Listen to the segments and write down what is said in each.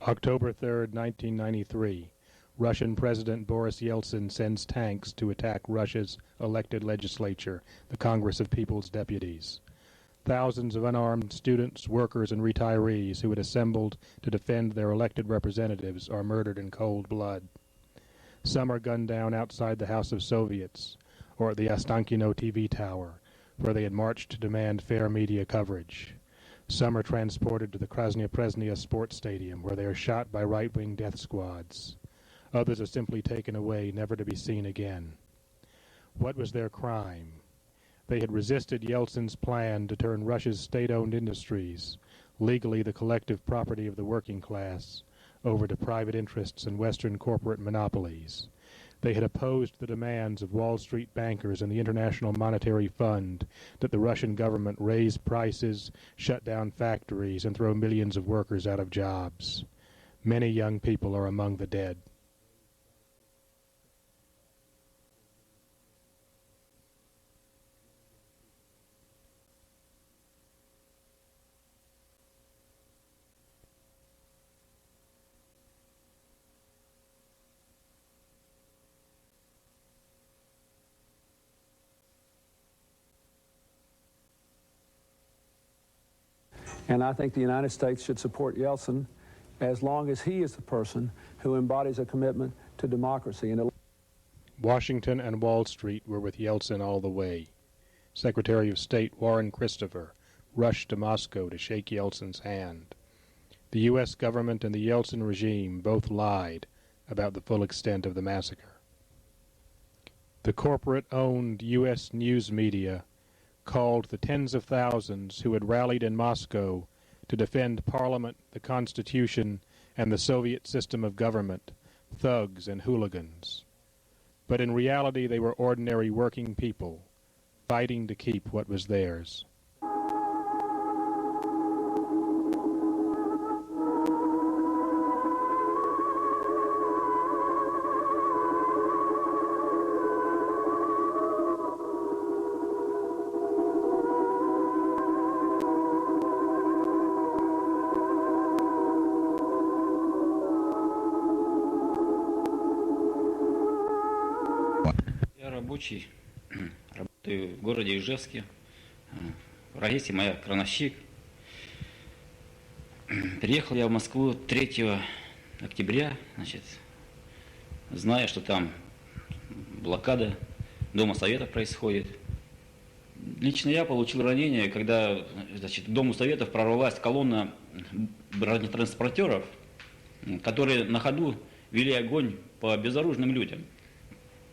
October 3rd, 1993. Russian President Boris Yeltsin sends tanks to attack Russia's elected legislature, the Congress of People's Deputies. Thousands of unarmed students, workers, and retirees who had assembled to defend their elected representatives are murdered in cold blood. Some are gunned down outside the House of Soviets or at the Ostankino TV tower, where they had marched to demand fair media coverage. Some are transported to the Krasnaya Presnaya sports stadium, where they are shot by right-wing death squads. Others are simply taken away, never to be seen again. What was their crime? They had resisted Yeltsin's plan to turn Russia's state-owned industries, legally the collective property of the working class, over to private interests and Western corporate monopolies. They had opposed the demands of Wall Street bankers and the International Monetary Fund that the Russian government raise prices, shut down factories, and throw millions of workers out of jobs. Many young people are among the dead. And I think the United States should support Yeltsin as long as he is the person who embodies a commitment to democracy. Washington and Wall Street were with Yeltsin all the way. Secretary of State Warren Christopher rushed to Moscow to shake Yeltsin's hand. The U.S. government and the Yeltsin regime both lied about the full extent of the massacre. The corporate-owned U.S. news media called the tens of thousands who had rallied in Moscow to defend Parliament, the Constitution, and the Soviet system of government thugs and hooligans. But in reality they were ordinary working people, fighting to keep what was theirs. Рабочий, работаю в городе Ижевске, профессия моя крановщик. Приехал я в Москву 3 октября, значит, зная, что там блокада Дома Советов происходит. Лично я получил ранение, когда, значит, к Дому Советов прорвалась колонна бронетранспортеров, которые на ходу вели огонь по безоружным людям.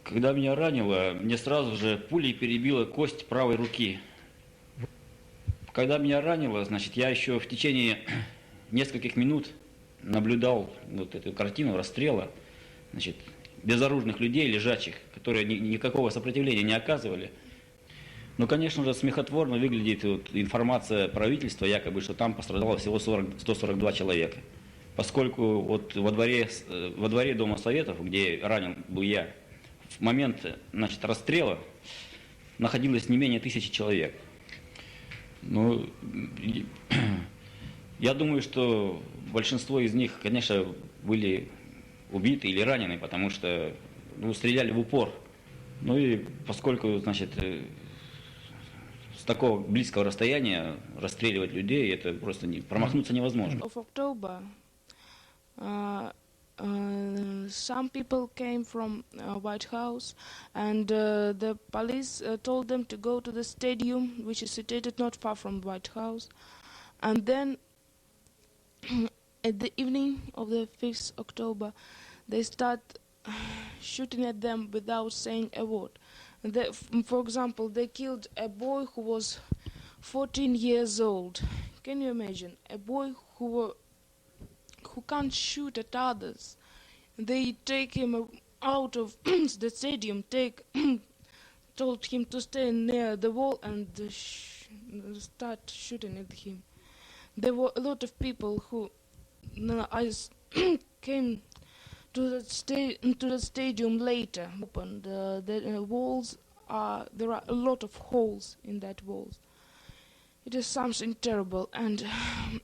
Когда меня ранило, мне сразу же пулей перебила кость правой руки. Когда меня ранило, значит, я еще в течение нескольких минут наблюдал вот эту картину расстрела, значит, безоружных людей, лежачих, которые никакого сопротивления не оказывали. Но, конечно же, смехотворно выглядит вот информация правительства, якобы, что там пострадало всего 142 человека. Поскольку вот во дворе Дома Советов, где ранен был я, в момент, значит, расстрела находилось не менее 1000 человек. Ну, я думаю, что большинство из них, конечно, были убиты или ранены, потому что стреляли в упор. Ну и поскольку, значит, с такого близкого расстояния расстреливать людей, это просто промахнуться невозможно. Some people came from White House, and the police told them to go to the stadium, which is situated not far from White House. And then at the evening of the 5th October, they start shooting at them without saying a word. For example, they killed a boy who was 14 years old. Can you imagine? A boy who can't shoot at others. They take him out of the stadium, told him to stay near the wall and start shooting at him. There were a lot of people who came to the stadium later. Opened the walls. There are a lot of holes in that walls. It is something terrible, and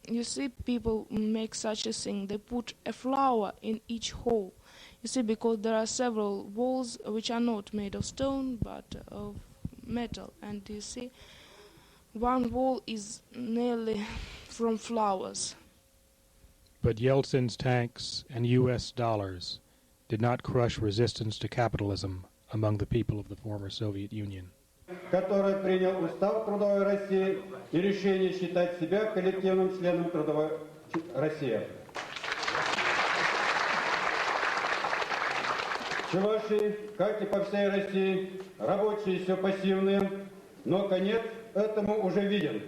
you see people make such a thing. They put a flower in each hole. You see, because there are several walls which are not made of stone but of metal, and you see, one wall is nearly from flowers. But Yeltsin's tanks and U.S. dollars did not crush resistance to capitalism among the people of the former Soviet Union. Который принял Устав трудовой России и решение считать себя коллективным членом трудовой России. В Чувашии, как и по всей России, рабочие все пассивные, но конец этому уже виден.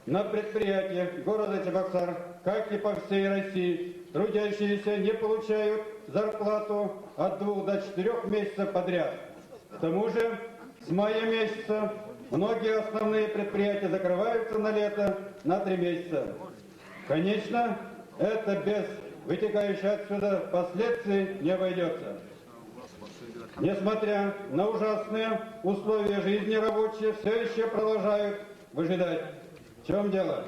На предприятиях города Чебоксар, как и по всей России, трудящиеся не получают зарплату от 2 до 4 месяцев подряд. К тому же, с мая месяца многие основные предприятия закрываются на лето на 3 месяца. Конечно, это без вытекающих отсюда последствий не обойдется. Несмотря на ужасные условия жизни, рабочие все еще продолжают выжидать. В чем дело?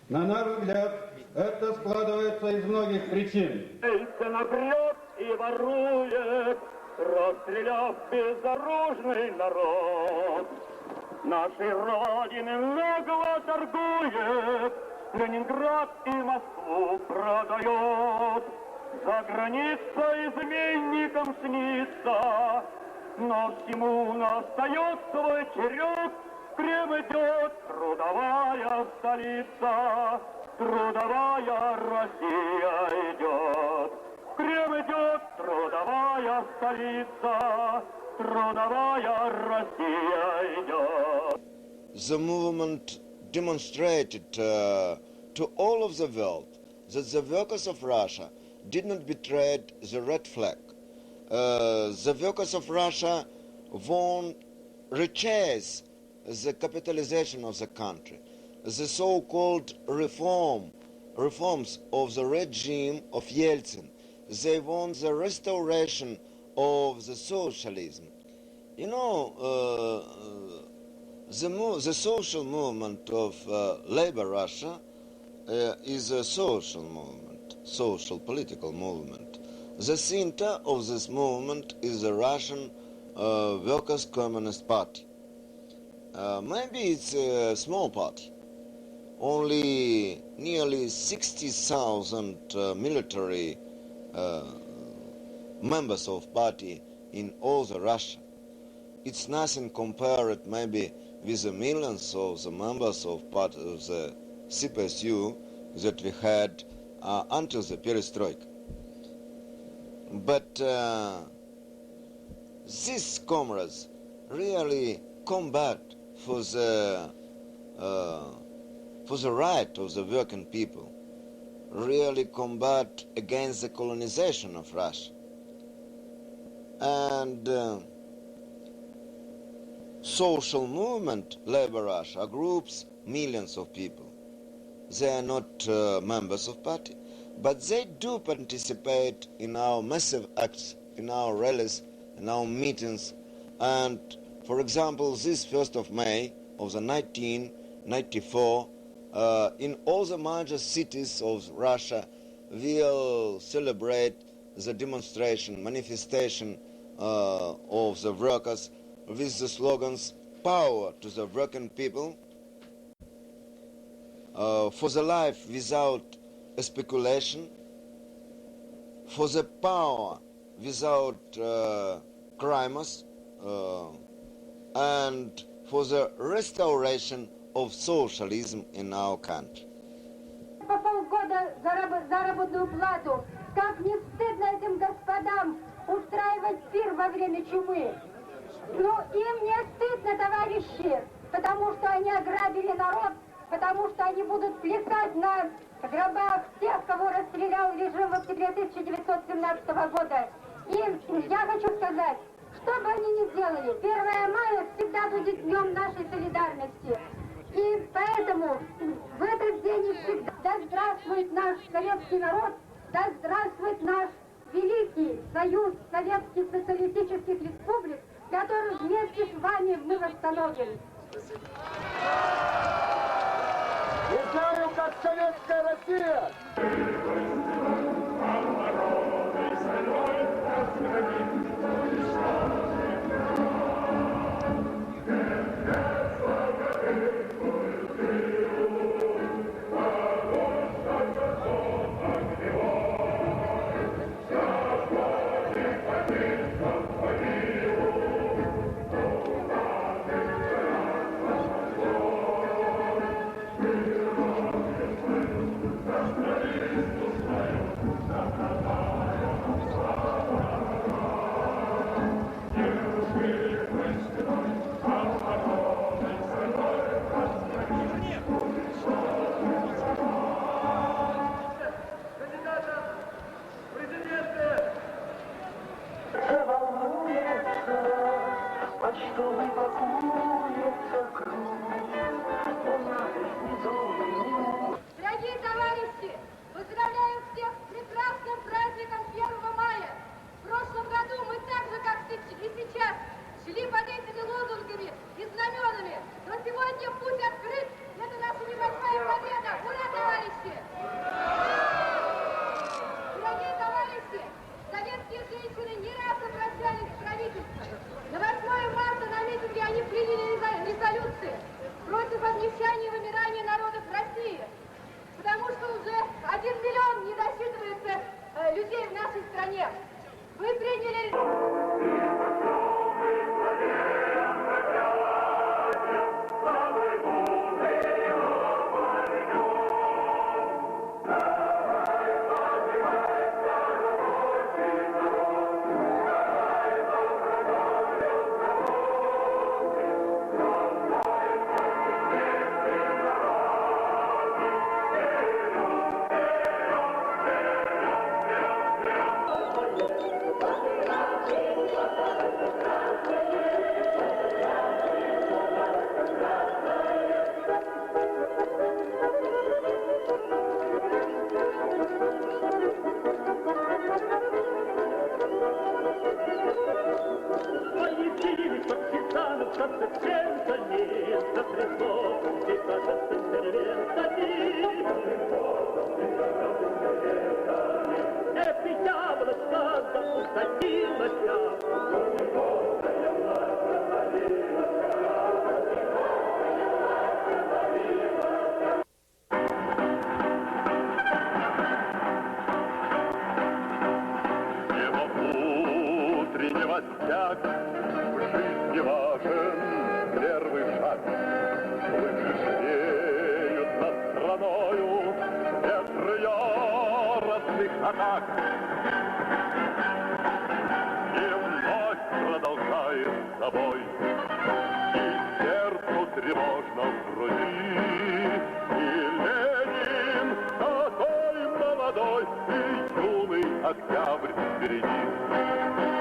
На наш взгляд, это складывается из многих причин. Йельцин врет и ворует, расстреляв безоружный народ. Нашей Родины нагло торгует, Ленинград и Москву продает. За границей изменникам снится, но всему настает свой черед. В Крым идет трудовая столица, трудовая Россия идет. В Крым идет трудовая столица, трудовая Россия идет. The movement demonstrated to all of the world that the workers of Russia did not betray the red flag. The workers of Russia won't rechase the capitalization of the country. The so-called reforms of the regime of Yeltsin. They want the restoration of the socialism. You know, the social movement of labor Russia is a social movement, social political movement. The center of this movement is the Russian Workers' Communist Party. Maybe it's a small party. Only nearly 60,000 military members of party in all the Russia. It's nothing compared maybe with the millions of the members of part of the CPSU that we had until the perestroika. But these comrades really combat for the right of the working people, really combat against the colonization of Russia. And social movement, Labor Russia, groups millions of people. They are not members of party, but they do participate in our massive acts, in our rallies, in our meetings. And for example, this 1st of May of the 1994, in all the major cities of Russia, we'll celebrate the demonstration, manifestation of the workers with the slogans, power to the working people, for the life without speculation, for the power without crimes, and for the restoration of socialism in our country. По полгода заработную плату. Как не стыдно этим господам устраивать пир во время чумы. Но им не стыдно, товарищи, потому что они ограбили народ, потому что они будут плясать на гробах тех, кого расстрелял режим в октябре 1917 года. И я хочу сказать, что бы они ни сделали, 1 мая всегда будет днем нашей солидарности. И поэтому в этот день и всегда да здравствует наш советский народ, да здравствует наш великий союз советских социалистических республик, который вместе с вами мы восстановим. Знаю, как советская Россия! Дорогие товарищи, поздравляю всех с прекрасным праздником 1 мая. В прошлом году мы так же, как и сейчас, шли под этими лозунгами и знаменами. Но сегодня путь открыт. Это наша небольшая победа. Ура, товарищи! Дорогие товарищи, советские женщины не раз обращались к правительству. На 8 марта на митинге они приняли резолюции против обнищания и вымирания народов России. Потому что уже 1 миллион не досчитывается людей в нашей стране. Вы приняли...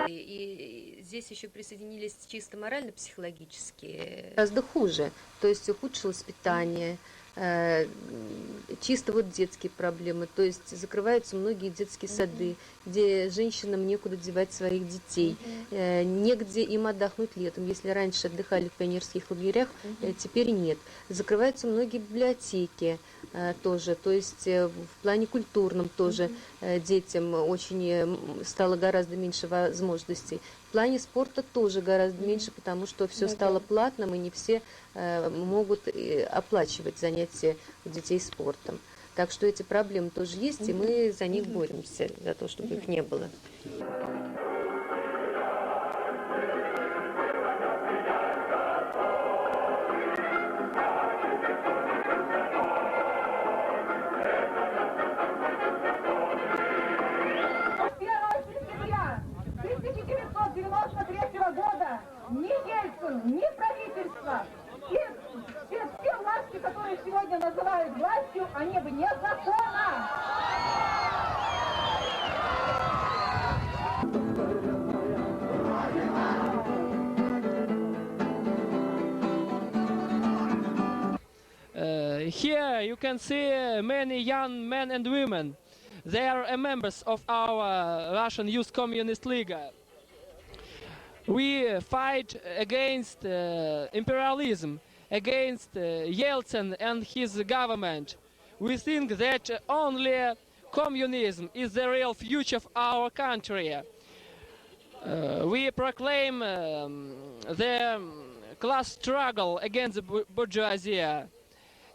И здесь еще присоединились чисто морально-психологические. Гораздо хуже. То есть ухудшилось питание, чисто вот детские проблемы. То есть закрываются многие детские сады, где женщинам некуда девать своих детей, негде им отдохнуть летом. Если раньше отдыхали в пионерских лагерях, теперь нет. Закрываются многие библиотеки тоже. То есть в плане культурном тоже детям очень стало гораздо меньше возможностей. В плане спорта тоже гораздо меньше, потому что все стало платным, и не все могут оплачивать занятия у детей спортом. Так что эти проблемы тоже есть, и мы за них боремся, за то, чтобы их не было. Ни Ельцин, ни правительство, и все власти, которые сегодня называют властью, они вне закона. Here you can see many young men and women. They are members of our Russian Youth Communist League. We fight against imperialism, against Yeltsin and his government. we think that only communism is the real future of our country. We proclaim the class struggle against the bourgeoisie,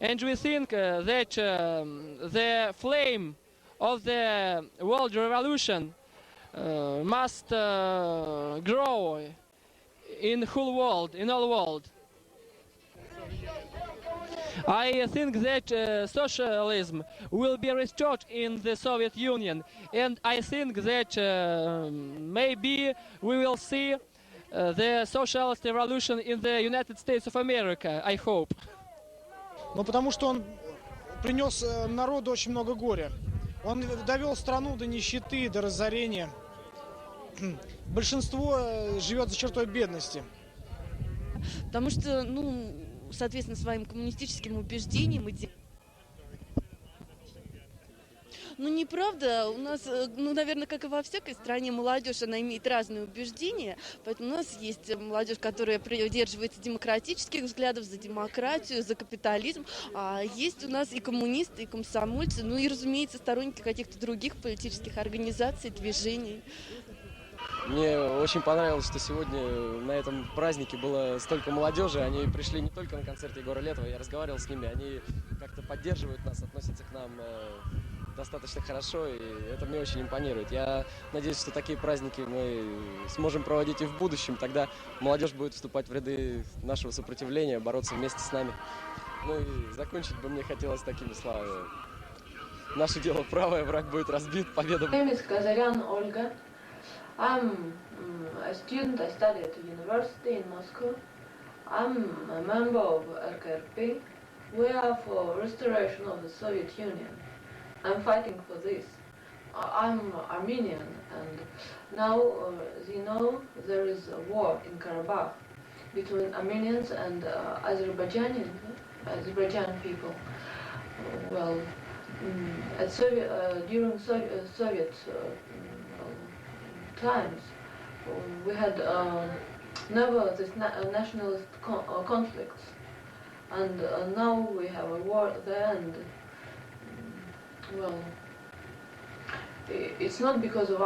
and we think that the flame of the world revolution must grow in whole world, in all world. I think that socialism will be restored in the Soviet Union, and I think that maybe we will see the socialist revolution in the United States of America, I hope. Ну, потому что он принес народу очень много горя. Он довел страну до нищеты, до разорения. Большинство живет за чертой бедности. Потому что, соответственно, своим коммунистическим убеждениям неправда. У нас, наверное, как и во всякой стране, молодежь, она имеет разные убеждения. Поэтому у нас есть молодежь, которая придерживается демократических взглядов, за демократию, за капитализм. А есть у нас и коммунисты, и комсомольцы, и, разумеется, сторонники каких-то других политических организаций, движений. Мне очень понравилось, что сегодня на этом празднике было столько молодежи. Они пришли не только на концерт Егора Летова, я разговаривал с ними, они как-то поддерживают нас, относятся к нам достаточно хорошо, и это мне очень импонирует. Я надеюсь, что такие праздники мы сможем проводить и в будущем, тогда молодежь будет вступать в ряды нашего сопротивления, бороться вместе с нами. Ну и закончить бы мне хотелось такими словами. Наше дело правое, враг будет разбит, победа. Ольга. I'm a student. I study at the university in Moscow. I'm a member of RKRP. We are for restoration of the Soviet Union. I'm fighting for this. I'm Armenian, and now, as you know, there is a war in Karabakh between Armenians and Azerbaijan people. Well, during Soviet times, we had never this nationalist conflicts, and now we have a war there, and well, it's not because of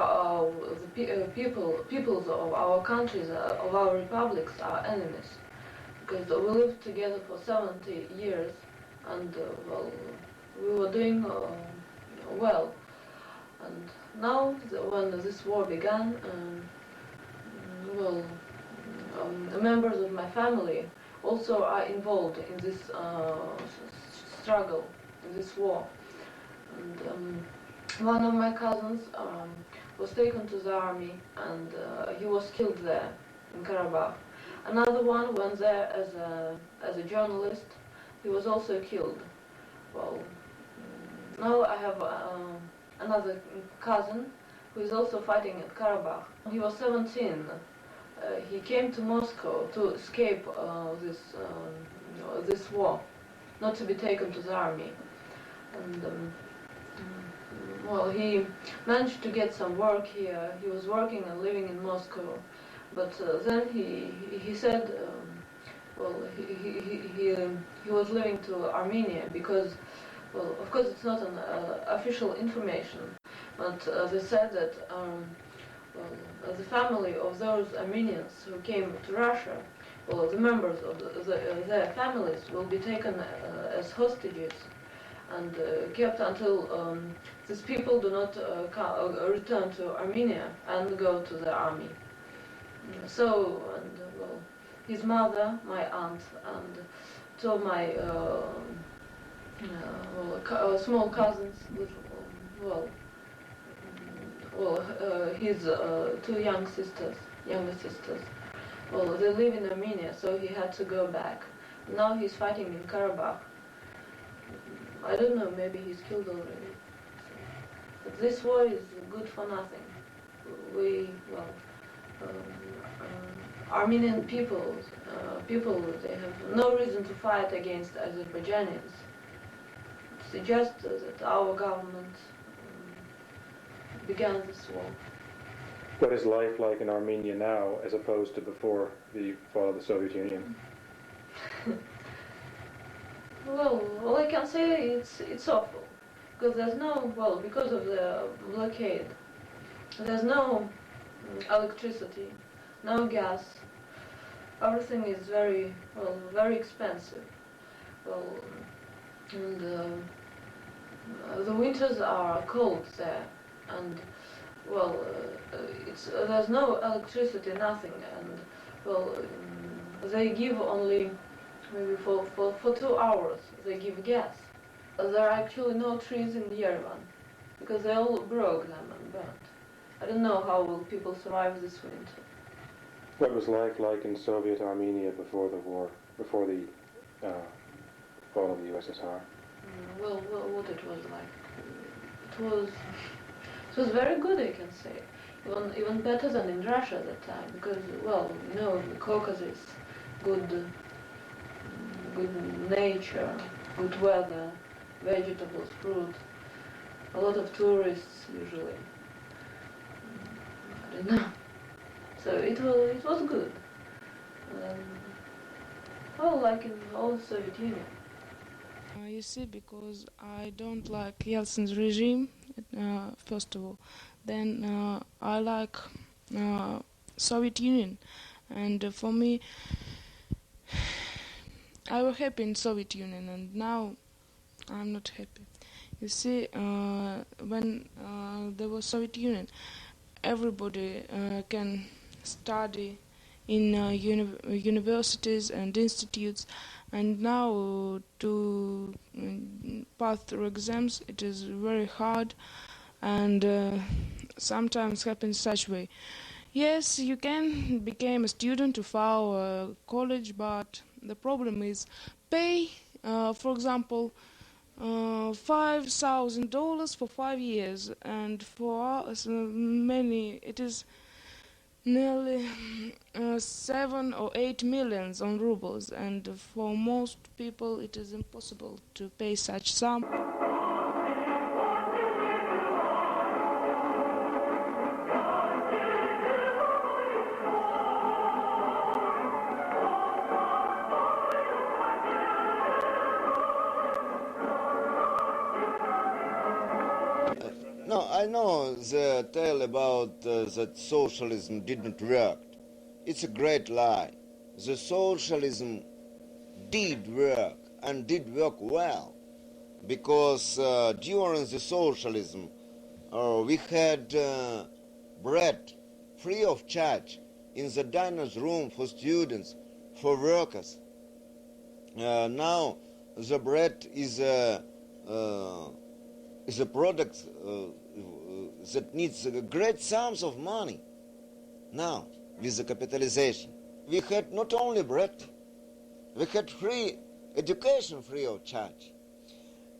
the peoples of our countries, of our republics, are enemies, because we lived together for 70 years, and well, we were doing well. And now, when this war began, members of my family also are involved in this struggle, in this war. And one of my cousins was taken to the army, and he was killed there in Karabakh. Another one went there as a journalist. He was also killed. Well, now I have another cousin who is also fighting at Karabakh. He was 17. He came to Moscow to escape this war, not to be taken to the army. And well, he managed to get some work here. He was working and living in Moscow, but then he said, well, he was living to Armenia because, well, of course it's not an official information, but they said that well, the family of those Armenians who came to Russia, well, the members of their families will be taken as hostages and kept until these people do not return to Armenia and go to the army. So, and well, his mother, my aunt, and two of my small cousins, his two younger sisters. Well, they live in Armenia, so he had to go back. Now he's fighting in Karabakh. I don't know, maybe he's killed already. But this war is good for nothing. Armenian people, they have no reason to fight against Azerbaijanis. It's just that our government began this war. What is life like in Armenia now as opposed to before the fall of the Soviet Union? Well, all I can say it's awful because there's no, well, because of the blockade, there's no electricity, no gas. Everything is very, well, very expensive. Well, and the winters are cold there, and well, there's no electricity, nothing, and well, they give only maybe for 2 hours they give gas. There are actually no trees in Yerevan because they all broke them and burnt. I don't know how will people survive this winter. What was life like in Soviet Armenia before the war, before the fall of the USSR? Well, what it was like? It was very good, I can say. Even better than in Russia at that time, because, well, you know, the Caucasus, good nature, good weather, vegetables, fruit, a lot of tourists usually. I don't know. So it was good. Well, like in the old Soviet Union. You see, because I don't like Yeltsin's regime, first of all, then I like Soviet Union, and for me, I was happy in Soviet Union, and now I'm not happy. You see, when there was Soviet Union, everybody can study in universities and institutes, and now to pass through exams it is very hard, and sometimes happens such way. Yes, you can become a student of our college, but the problem is pay, for example, $5,000 for 5 years, and for us, many it is nearly 7 or 8 millions on rubles, and for most people it is impossible to pay such sum. No, I know the tale about that socialism didn't work. It's a great lie. The socialism did work and did work well, because during the socialism we had bread free of charge in the diner's room for students, for workers. Now the bread is a product that needs great sums of money. Now, with the capitalization, we had not only bread, we had free education free of charge,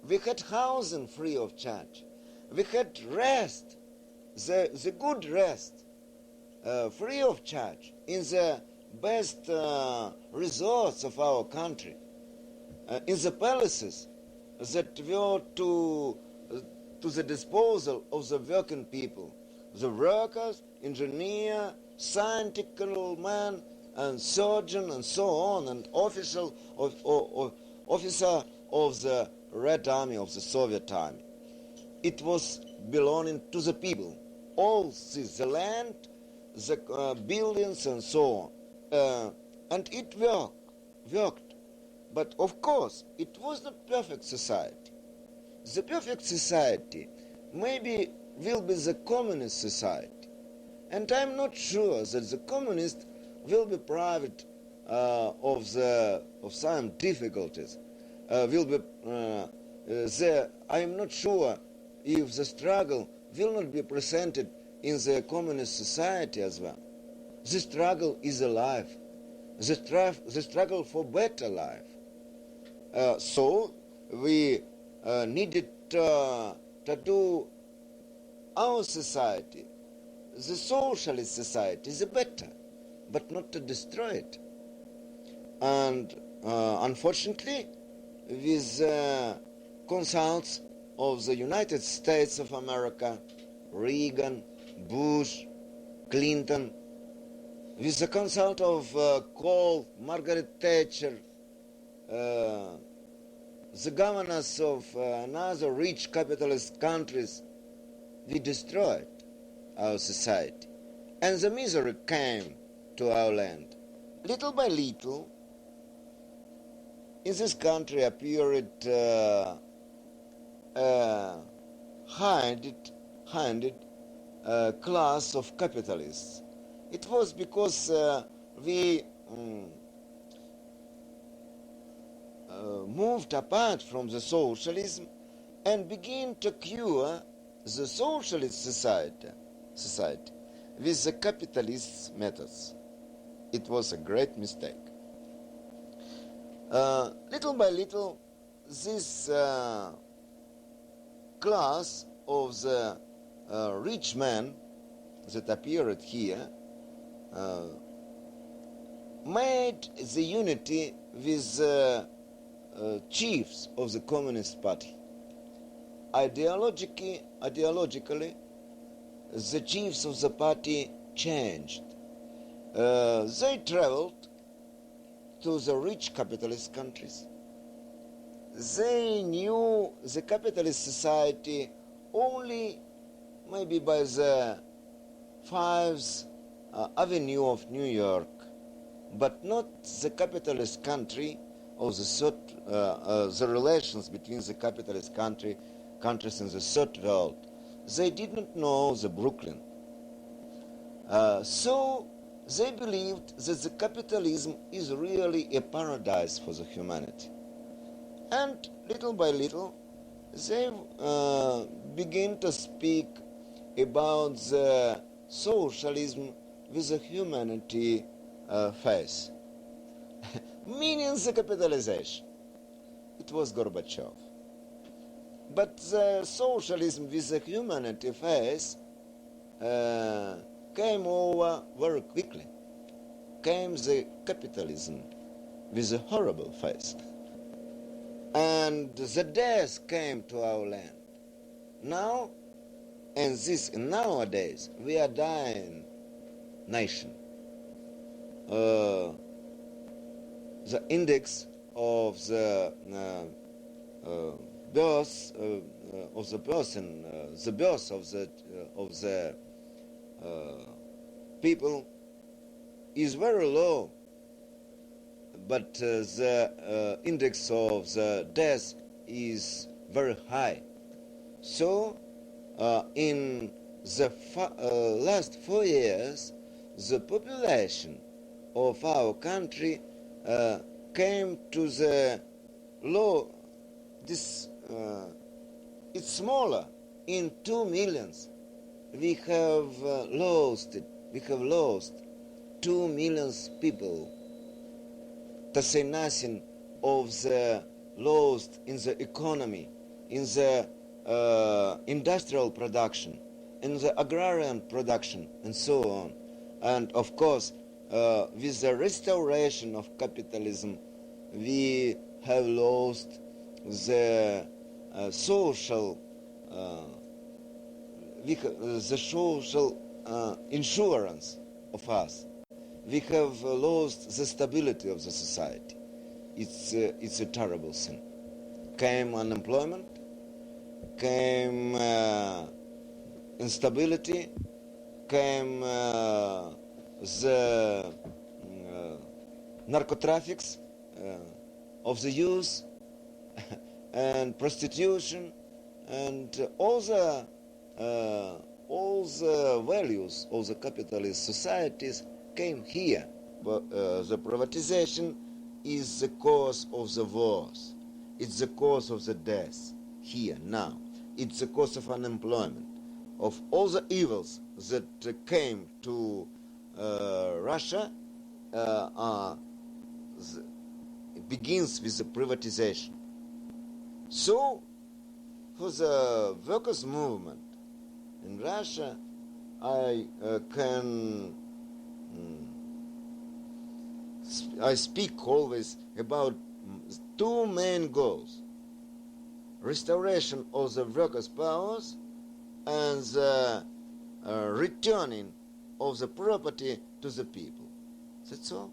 we had housing free of charge, we had rest, the good rest, free of charge in the best resorts of our country, in the palaces that were to the disposal of the working people, the workers, engineer, scientific man, and surgeon, and so on, and officer of the Red Army, of the Soviet Army. It was belonging to the people. All this, the land, the buildings, and so on. And it worked. But of course, it was not perfect society. The perfect society maybe will be the communist society. And I'm not sure that the communists will be private of some difficulties. I'm not sure if the struggle will not be presented in the communist society as well. The struggle is alive. The struggle for better life. So we needed to do our society, the socialist society, the better, but not to destroy it. And unfortunately, with consults of the United States of America, Reagan, Bush, Clinton, with the consult of Kohl, Margaret Thatcher, the governors of another rich capitalist countries, we destroyed our society. And the misery came to our land. Little by little, in this country appeared handed class of capitalists. It was because we moved apart from the socialism and began to cure the socialist society with the capitalist methods. It was a great mistake. Little by little, this class of the rich men that appeared here made the unity with the chiefs of the Communist Party. Ideologically, the chiefs of the party changed. They traveled to the rich capitalist countries. They knew the capitalist society only maybe by the 5th Avenue of New York, but not the capitalist country or the relations between the capitalist countries in the third world. They didn't know the Brooklyn. So they believed that the capitalism is really a paradise for the humanity. And little by little, they begin to speak about the socialism with a humanity face, meaning the capitalization. It was Gorbachev. But the socialism with the humanity face came over very quickly. Came the capitalism with a horrible face. And the death came to our land. Now, and nowadays, we are dying nation. The index of the birth of the person, the birth of the people is very low, but the index of the death is very high. So, in the last 4 years, the population of our country came to the low. It's smaller. In 2 millions, we have lost it. We have lost 2 million people. To say nothing of the lost in the economy, in the industrial production, in the agrarian production, and so on. And of course, with the restoration of capitalism, we have lost the social insurance of us. We have lost the stability of the society. It's a terrible thing. Came unemployment, came instability, came the narcotraffics of the youth and prostitution, and all the values of the capitalist societies came here. But the privatization is the cause of the wars. It's the cause of the death here now. It's the cause of unemployment, of all the evils that came to Russia. It begins with the privatization. So, for the workers' movement in Russia, I speak always about 2 main goals: restoration of the workers' powers and the returning of the property to the people. That's all.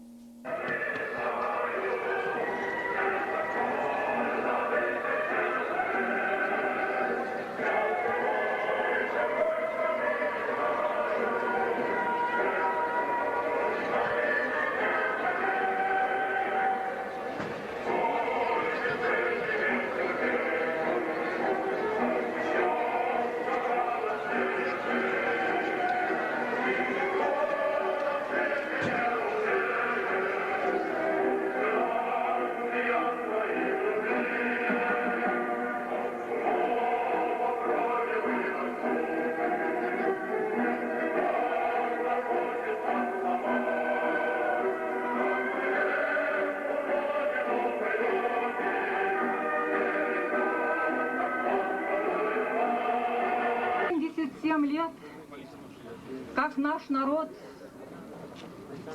как наш народ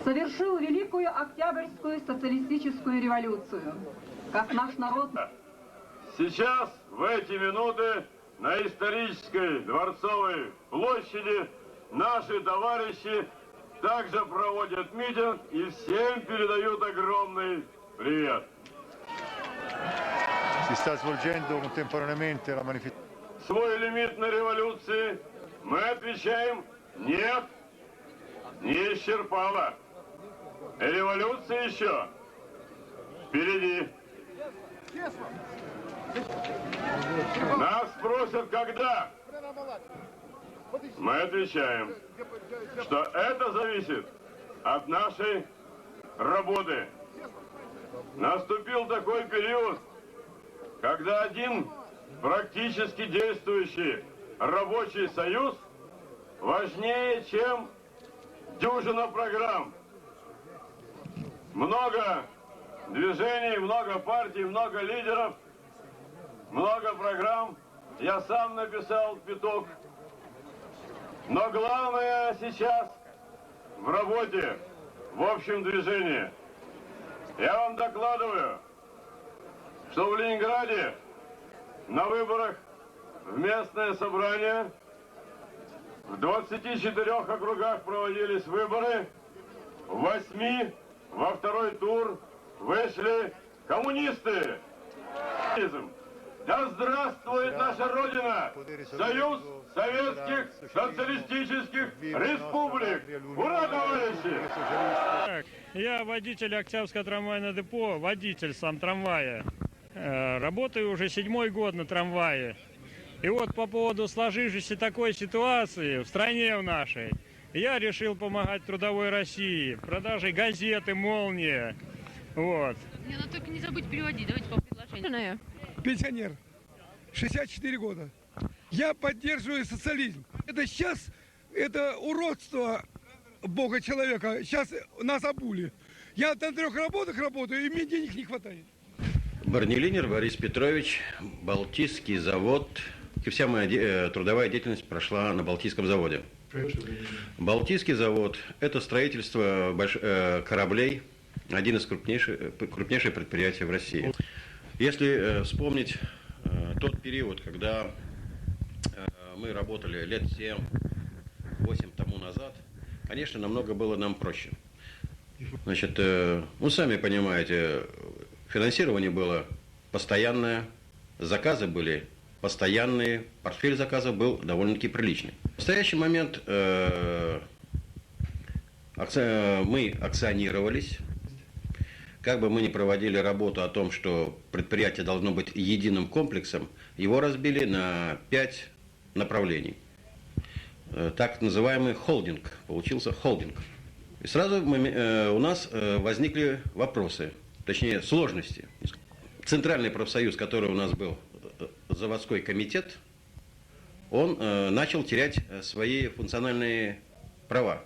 совершил Великую Октябрьскую социалистическую революцию, как наш народ... Сейчас, в эти минуты, на исторической Дворцовой площади наши товарищи также проводят митинг и всем передают огромный привет. Свой лимит на революции мы отвечаем «нет, не исчерпала». Революция еще впереди. Нас спросят, когда. Мы отвечаем, что это зависит от нашей работы. Наступил такой период, когда один практически действующий рабочий союз важнее, чем дюжина программ. Много движений, много партий, много лидеров, много программ. Я сам написал пяток. Но главное сейчас в работе, в общем движении. Я вам докладываю, что в Ленинграде на выборах в местное собрание в 24 округах проводились выборы, в 8 во второй тур вышли коммунисты. Да здравствует наша Родина! Союз Советских Социалистических Республик! Ура, товарищи! Я водитель Октябрьского трамвайного депо, водитель сам трамвая. Работаю уже 7-й год на трамвае. И вот по поводу сложившейся такой ситуации в стране в нашей, я решил помогать трудовой России, продажей газеты «Молния». Вот. Не, надо только не забудь переводить, давайте по предложению. Пенсионер, 64 года. Я поддерживаю социализм. Это сейчас, это уродство Бога человека. Сейчас нас обули. Я на 3 работах работаю, и мне денег не хватает. Барнилинер Борис Петрович, Балтийский завод. Вся моя трудовая деятельность прошла на Балтийском заводе. Балтийский завод – это строительство кораблей, один из крупнейших предприятий в России. Если вспомнить тот период, когда мы работали лет 7-8 тому назад, конечно, намного было нам проще. Значит, ну, сами понимаете, финансирование было постоянное, заказы были постоянные, портфель заказов был довольно-таки приличный. В настоящий момент мы акционировались. Как бы мы ни проводили работу о том, что предприятие должно быть единым комплексом, его разбили на 5 направлений. Так называемый холдинг. Получился холдинг. И сразу у нас возникли вопросы, точнее сложности. Центральный профсоюз, который у нас был, заводской комитет, он начал терять свои функциональные права.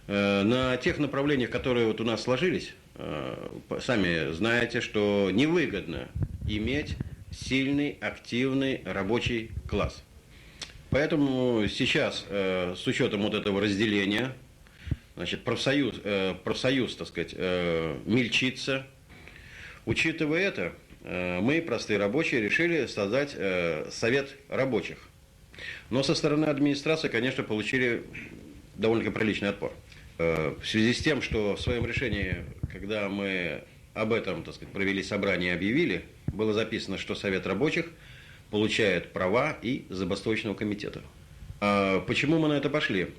На тех направлениях, которые вот у нас сложились, сами знаете, что невыгодно иметь сильный, активный рабочий класс. Поэтому сейчас, с учетом вот этого разделения, значит, профсоюз, так сказать, мельчится. Учитывая это, мы, простые рабочие, решили создать совет рабочих. Но со стороны администрации, конечно, получили довольно приличный отпор. В связи с тем, что в своем решении, когда мы об этом, так сказать, провели собрание и объявили, было записано, что совет рабочих получает права и забастовочного комитета. Почему мы на это пошли?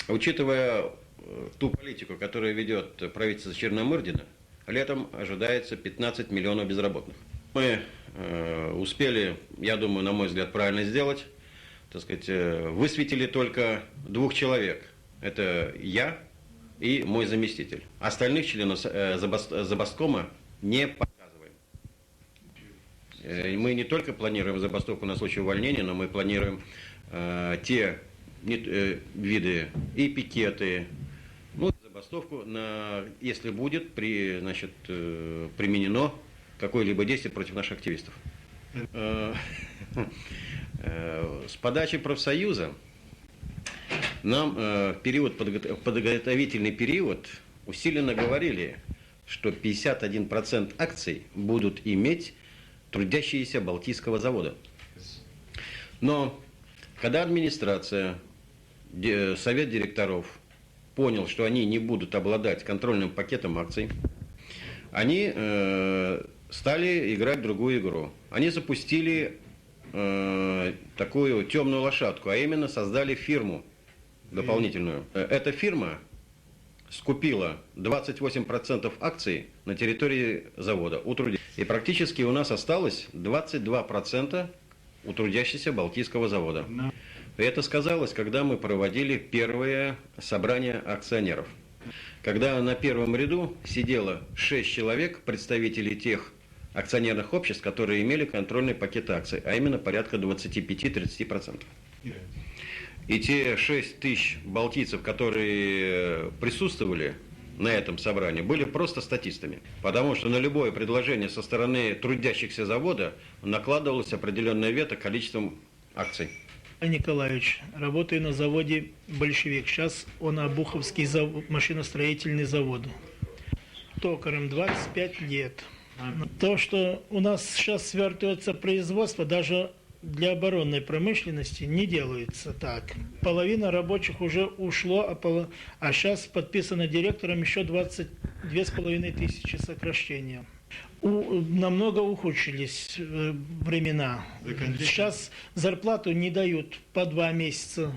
Учитывая ту политику, которую ведет правительство Черномырдина, летом ожидается 15 миллионов безработных. Мы успели, я думаю, на мой взгляд, правильно сделать. Так сказать, высветили только 2 человек. Это я и мой заместитель. Остальных членов забасткома не показываем. Мы не только планируем забастовку на случай увольнения, но мы планируем те виды и пикеты, ну, забастовку, если будет применено какое-либо действие против наших активистов. С подачи профсоюза Нам в подготовительный период усиленно говорили, что 51% акций будут иметь трудящиеся Балтийского завода. Но когда администрация, совет директоров понял, что они не будут обладать контрольным пакетом акций, они стали играть другую игру. Они запустили такую темную лошадку, а именно создали фирму дополнительную. Эта фирма скупила 28% акций на территории завода у трудящихся. И практически у нас осталось 22% у трудящихся Балтийского завода. И это сказалось, когда мы проводили первое собрание акционеров. Когда на первом ряду сидело 6 человек, представителей тех акционерных обществ, которые имели контрольный пакет акций, а именно порядка 25-30%. И те 6 тысяч балтийцев, которые присутствовали на этом собрании, были просто статистами. Потому что на любое предложение со стороны трудящихся завода накладывалось определенное вето количеством акций. Николаевич, работаю на заводе «Большевик». Сейчас он Обуховский машиностроительный завод. Токарем 25 лет. То, что у нас сейчас свертывается производство, даже для оборонной промышленности не делается так. Половина рабочих уже ушло, а сейчас подписано директором еще 22,5 тысячи сокращения. Намного ухудшились времена. Сейчас зарплату не дают по 2 месяца.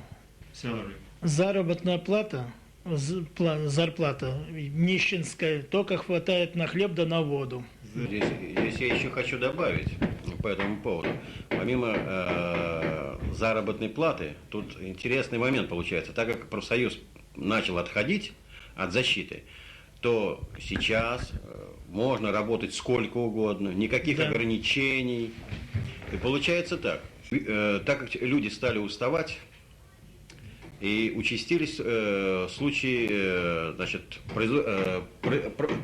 Заработная плата, зарплата нищенская, только хватает на хлеб да на воду. Здесь я еще хочу добавить по этому поводу. Помимо заработной платы, тут интересный момент получается. Так как профсоюз начал отходить от защиты, то сейчас можно работать сколько угодно, никаких ограничений. И получается так. Так как люди стали уставать, и участились случаи,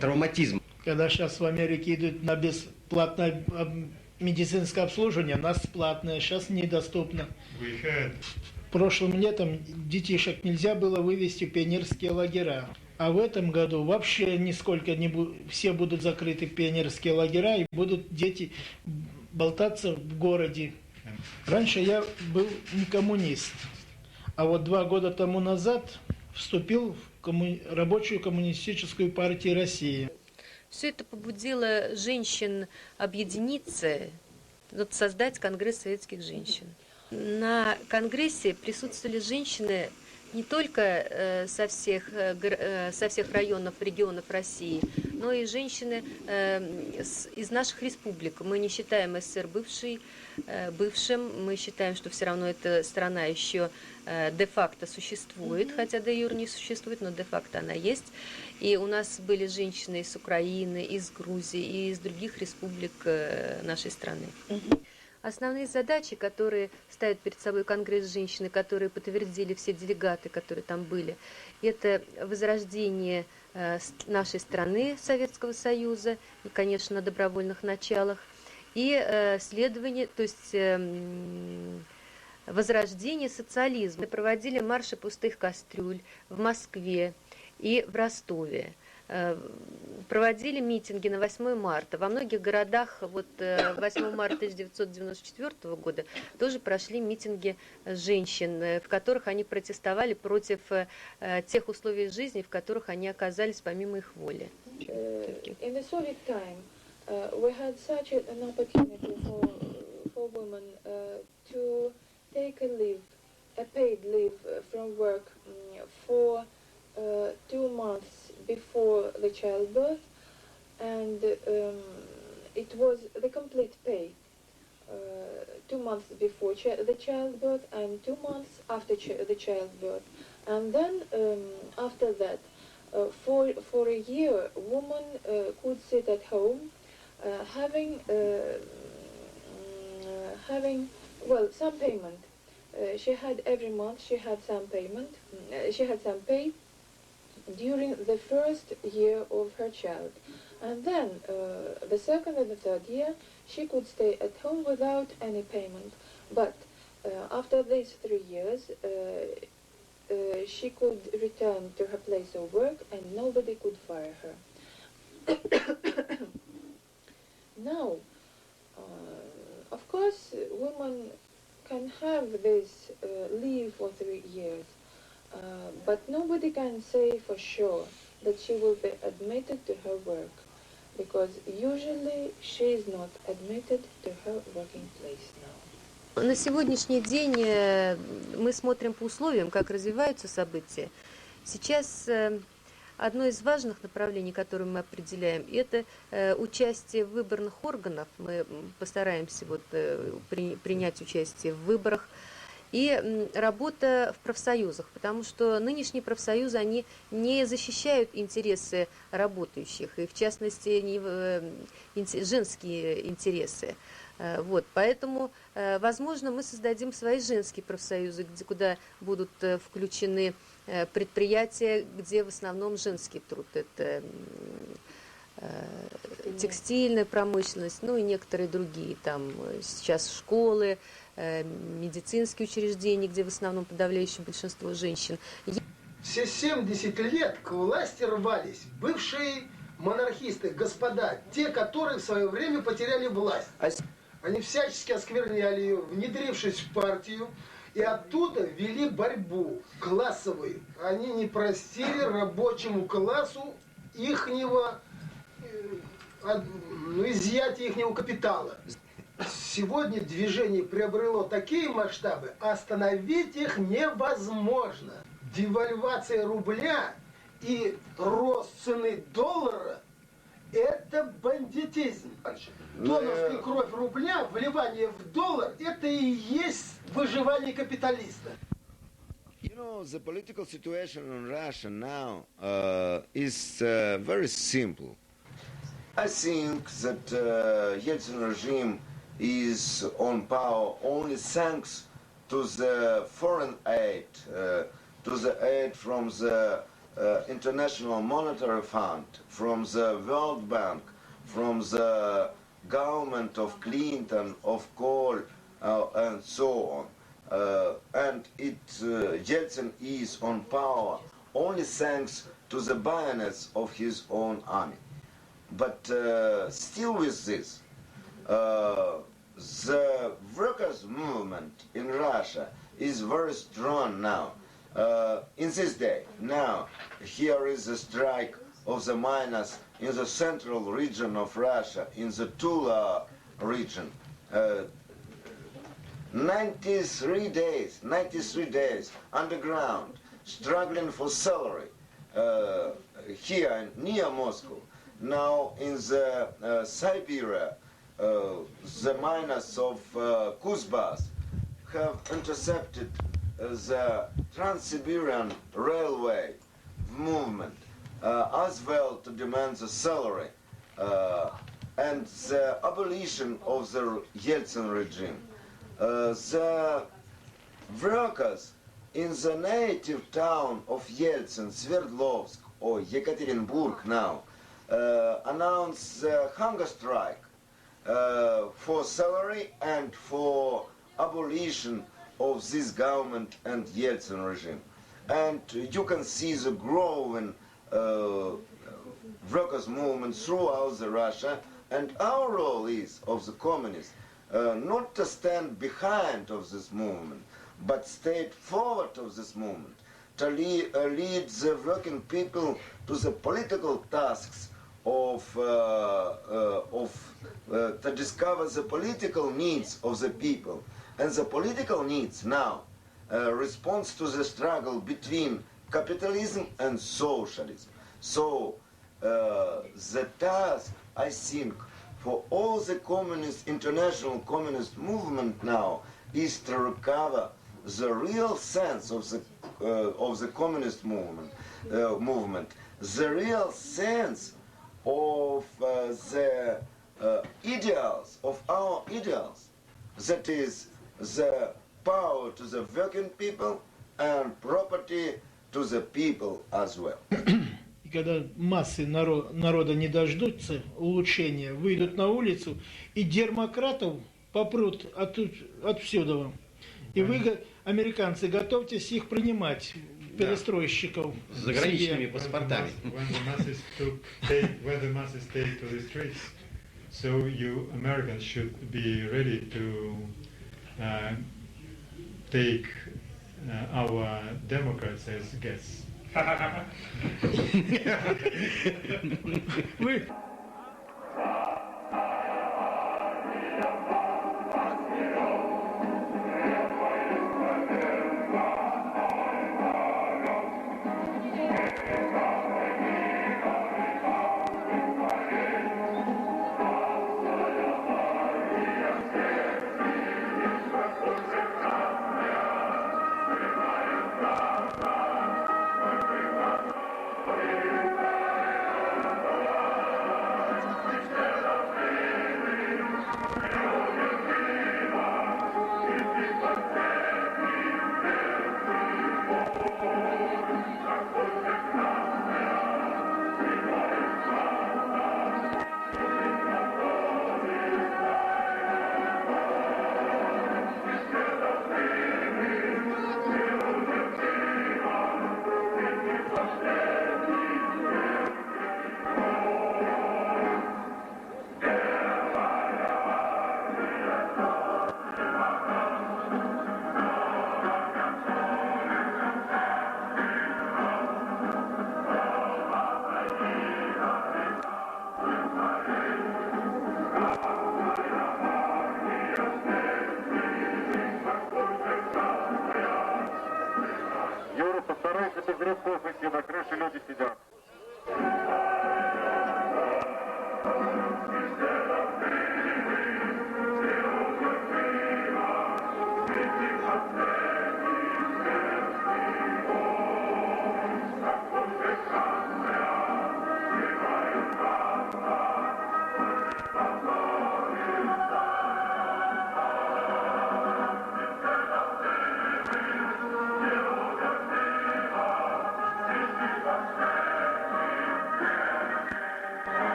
травматизма. Когда сейчас в Америке идут на бесплатное медицинское обслуживание, у нас платное, сейчас недоступно. Выезжают. Прошлым летом детишек нельзя было вывести в пионерские лагеря. А в этом году вообще нисколько не все будут закрыты пионерские лагеря, и будут дети болтаться в городе. Раньше я был не коммунист, а вот 2 года тому назад вступил в рабочую коммунистическую партию России. Все это побудило женщин объединиться, создать Конгресс советских женщин. На Конгрессе присутствовали женщины не только со всех районов, регионов России, но и женщины из наших республик. Мы не считаем СССР бывшим, мы считаем, что все равно эта страна еще де-факто существует, хотя де-юр не существует, но де-факто она есть. И у нас были женщины из Украины, из Грузии и из других республик нашей страны. Основные задачи, которые ставят перед собой Конгресс женщин, которые подтвердили все делегаты, которые там были, это возрождение нашей страны, Советского Союза, и, конечно, на добровольных началах, и следование, то есть возрождение социализма. Мы проводили марши пустых кастрюль в Москве и в Ростове. Проводили митинги на 8 марта. Во многих городах 8 марта 1994 года тоже прошли митинги женщин, в которых они протестовали против тех условий жизни, в которых они оказались помимо их воли. In the Soviet time, we had such an opportunity for women to take a leave, a paid leave from work for 2 months before the childbirth, and it was the complete pay. 2 months before the childbirth and 2 months after the childbirth, and then after that, for a year, woman could sit at home, having some payment. She had every month. She had some payment. She had some pay during the first year of her child, and then the second and the third year she could stay at home without any payment. But after these 3 years, she could return to her place of work and nobody could fire her. Now, of course, women can have this leave for 3 years, but nobody can say for sure that she will be admitted to her work, because usually she is not admitted to her working place now. На сегодняшний день мы смотрим по условиям, как развиваются события. Сейчас одно из важных направлений, которое мы определяем, это участие в выборных органах. Мы постараемся принять участие в выборах. И работа в профсоюзах, потому что нынешние профсоюзы, они не защищают интересы работающих, и в частности женские интересы. Поэтому, возможно, мы создадим свои женские профсоюзы, куда будут включены предприятия, где в основном женский труд. Это текстильная промышленность, и некоторые другие. Там сейчас школы, медицинские учреждения, где в основном подавляющее большинство женщин. Все 70 лет к власти рвались бывшие монархисты, господа, те, которые в свое время потеряли власть. Они всячески оскверняли ее, внедрившись в партию, и оттуда вели борьбу классовую. Они не простили рабочему классу ихнего изъятия ихнего капитала. Сегодня движение приобрело такие масштабы, остановить их невозможно. Девальвация рубля и рост цены доллара – это бандитизм. Донорская кровь рубля, вливание в доллар – это и есть выживание капиталиста. You know, the political situation in Russia now is very simple. I think that Yeltsin regime is on power only thanks to the foreign aid, to the aid from the International Monetary Fund, from the World Bank, from the government of Clinton, of Kohl, and so on. And Yeltsin is on power only thanks to the bayonets of his own army. But still with this, the workers' movement in Russia is very strong now. In this day, now, here is the strike of the miners in the central region of Russia, in the Tula region. 93 days underground, struggling for salary here near Moscow. Now in the Siberia, the miners of Kuzbas have intercepted the Trans-Siberian Railway movement as well to demand the salary and the abolition of the Yeltsin regime. The workers in the native town of Yeltsin, Sverdlovsk or Yekaterinburg now, announced the hunger strike for salary and for abolition of this government and Yeltsin regime. And you can see the growing workers' movement throughout Russia, and our role is, of the communists, not to stand behind of this movement, but stay forward of this movement, to lead the working people to the political tasks to discover the political needs of the people. And the political needs now responds to the struggle between capitalism and socialism. So the task, I think, for all the international communist movement now is to recover the real sense of the communist movement, the real sense of the ideals, of our ideals, that is the power to the working people and property to the people as well. И когда массы народа не дождутся улучшения, выйдут на улицу, и демократов попрут отсюда. И вы, американцы, готовьтесь их принимать. перестройщиков. С заграничными паспортами. When the masses take to the streets, so you Americans should be ready to take our Democrats as guests. Юра, постарайся без руков идти, на крыше люди сидят.